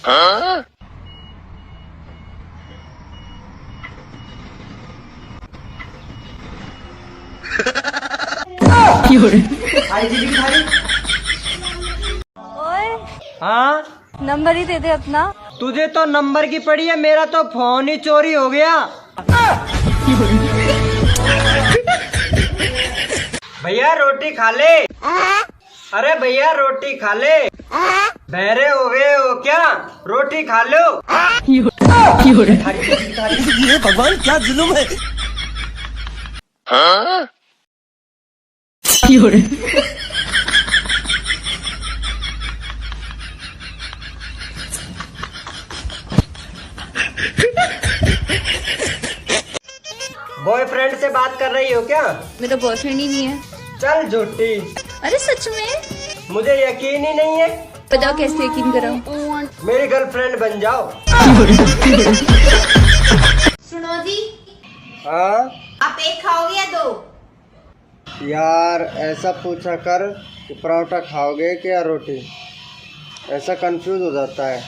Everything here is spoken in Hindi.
ओए हाँ, नंबर ही दे दे अपना। तुझे तो नंबर की पड़ी है, मेरा तो फोन ही चोरी हो गया। भैया रोटी खा ले। अरे भैया रोटी खा ले। बहरे हो गए हो क्या? रोटी खा लो। ये भगवान क्या जुल्म है। बॉयफ्रेंड से बात कर रही हो क्या? मेरा बॉयफ्रेंड ही नहीं है। चल झूठी, अरे सच में? मुझे यकीन ही नहीं है। बताओ कैसे यकीन कराऊं? मेरी गर्लफ्रेंड बन जाओ। सुनो जी, हाँ आप एक खाओगे या दो? यार, ऐसा पूछा कर कि पराठा खाओगे क्या रोटी? ऐसा कंफ्यूज हो जाता है।